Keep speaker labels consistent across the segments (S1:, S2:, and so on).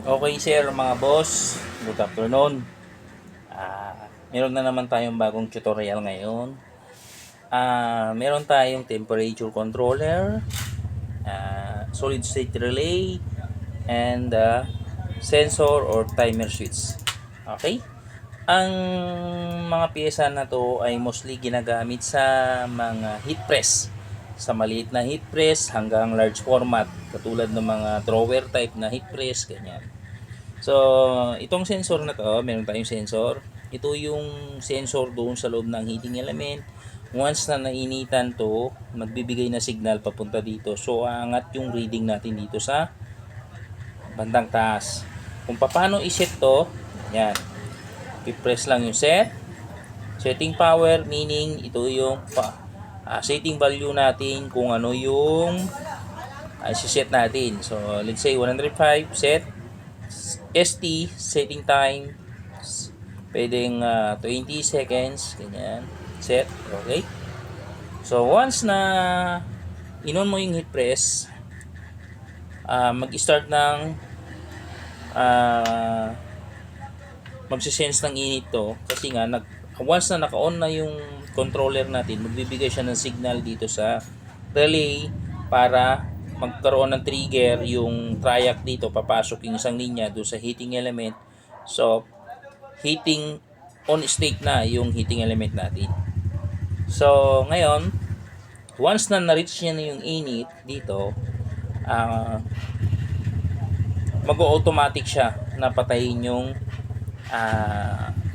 S1: Okay sir, mga boss, good afternoon. Meron na naman tayong bagong tutorial ngayon. Meron tayong temperature controller, solid state relay, and sensor or timer switch. Okay? Ang mga piyesa na to ay mostly ginagamit sa mga heat press. Sa maliit na heat press hanggang large format. Katulad ng mga drawer type na heat press, ganyan. So, itong sensor na to, meron tayong sensor. Ito yung sensor doon sa loob ng heating element. Once na nainitan to, magbibigay na signal papunta dito. So, aangat yung reading natin dito sa bandang taas. Kung paano i-set to, yan. I-press lang yung set. Setting power, meaning ito yung setting value natin kung ano yung set natin. So, let's say 105 set. ST, setting time, pwedeng 20 seconds, ganyan, set, okay? So, once na inon mo yung heat press, mag-start ng magsisense ng init to, kasi nga, once na naka-on na yung controller natin, magbibigay siya ng signal dito sa relay para magkaroon ng trigger yung triac dito, papasok yung isang linya doon sa heating element. So, heating on state na yung heating element natin. So, ngayon, once na na-reach niya na yung init dito, mag-automatic siya na patayin yung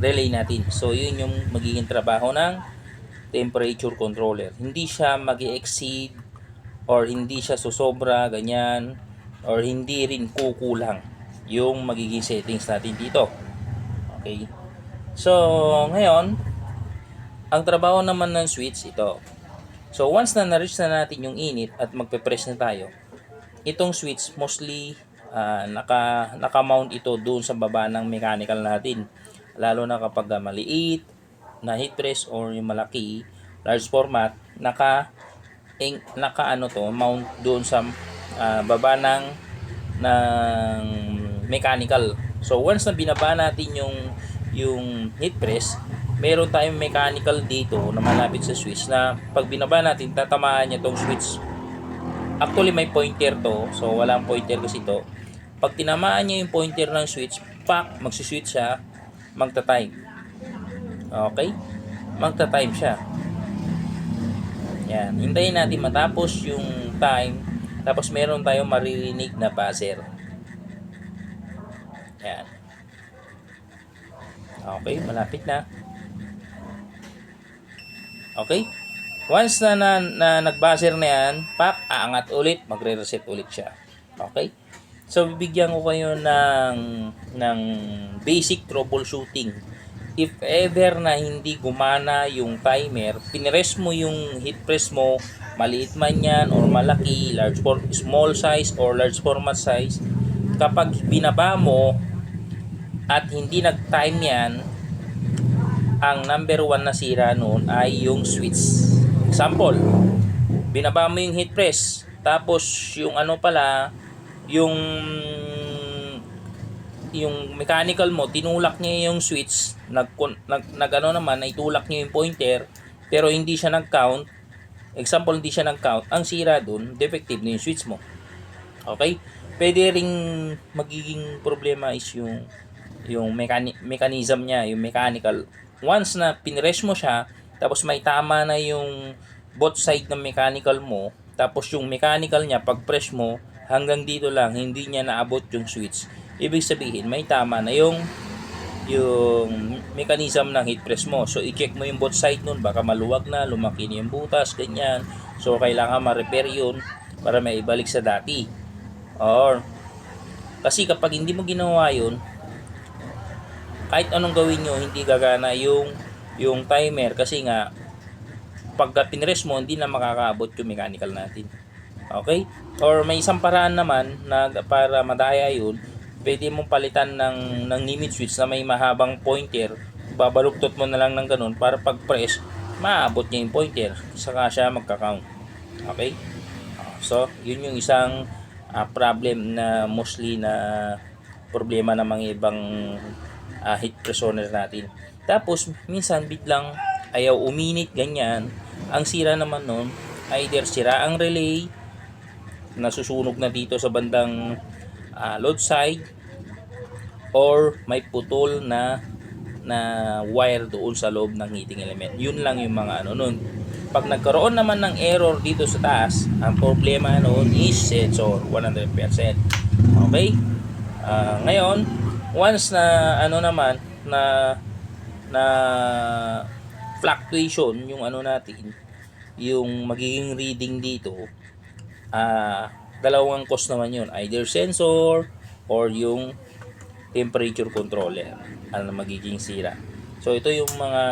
S1: relay natin. So, yun yung magiging trabaho ng temperature controller. Hindi siya mag-exceed or hindi siya susobra, ganyan, or hindi rin kukulang yung magiging settings natin dito. Okay. So, ngayon, ang trabaho naman ng switch ito. So, once na na-reach na natin yung init at magpe-press na tayo, itong switch mostly naka-mount ito doon sa baba ng mechanical natin. Lalo na kapag maliit na heat press or yung malaki, large format, mount doon sa baba ng mechanical. So once na binaba natin yung heat press, meron tayong mechanical dito na malapit sa switch na pag binaba natin, tatamaan niya tong switch. Actually may pointer to, so walang pointer kasi to. Pag tinamaan niya yung pointer ng switch, magsiswitch siya, magta-time. Okay? Magta-time siya. Yan, hintayin natin matapos yung time, tapos meron tayong maririnig na buzzer. Yan. Okay, malapit na. Okay? Once na nag-buzzer na yan, aangat ulit, magre-reset ulit siya. Okay? So, bibigyan ko kayo ng basic troubleshooting. If ever na hindi gumana yung timer, pinress mo yung heat press mo, maliit man yan or malaki, small size or large format size, kapag binaba mo at hindi nag-time yan, ang number 1 na sira noon ay yung switch. Example, binaba mo yung heat press, tapos yung yung mechanical mo, tinulak niya yung switch, naitulak niya yung pointer, pero hindi siya nag-count. Example, hindi siya nag-count. Ang sira dun, defective na yung switch mo. Okay? Pwede ring magiging problema is yung mechanism niya, yung mechanical. Once na pinress mo siya, tapos may tama na yung both side ng mechanical mo, tapos yung mechanical niya, pag press mo, hanggang dito lang, hindi niya naabot yung switch. Ibig sabihin, may tama na yung mechanism ng heat press mo. So, i-check mo yung both side nun. Baka maluwag na, lumaki na yung butas, ganyan. So, kailangan ma-repair yun para may ibalik sa dati. Or, kasi kapag hindi mo ginawa yun, kahit anong gawin nyo, hindi gagana yung timer. Kasi nga, pagka pinress mo, hindi na makakaabot yung mechanical natin. Okay? Or may isang paraan naman na para madaya yun, pwede mong palitan ng limit switch na may mahabang pointer. Babaluktot mo na lang ng ganun para pag press, maabot niya yung pointer. Saka siya magka-count. Okay? So, yun yung isang problem na mostly na problema ng mga ibang heat pressoner natin. Tapos minsan biglang ayaw uminit ganyan. Ang sira naman nun, either sira ang relay, nasusunog na dito sa bandang load side, or may putol na wire doon sa loob ng heating element. Yun lang yung mga ano nun. Pag nagkaroon naman ng error dito sa taas, ang problema noon is sensor 100%. Okay? Ngayon, once na ano naman na fluctuation yung ano natin, yung magiging reading dito, dalawang cause naman yun, either sensor or yung temperature controller ano magiging sira. So ito yung mga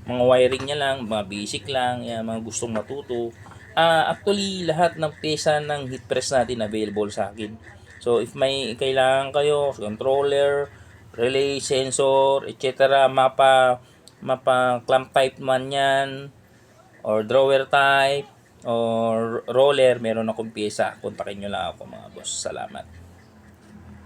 S1: wiring niya lang, mga basic lang, yan, mga gustong matuto. Actually lahat ng pyesa ng heat press natin available sa akin. So if may kailangan kayo, controller, relay, sensor, etc., mapa clamp type man yan, or drawer type, or roller, meron akong pyesa. Kontakin nyo lang ako mga boss. Salamat.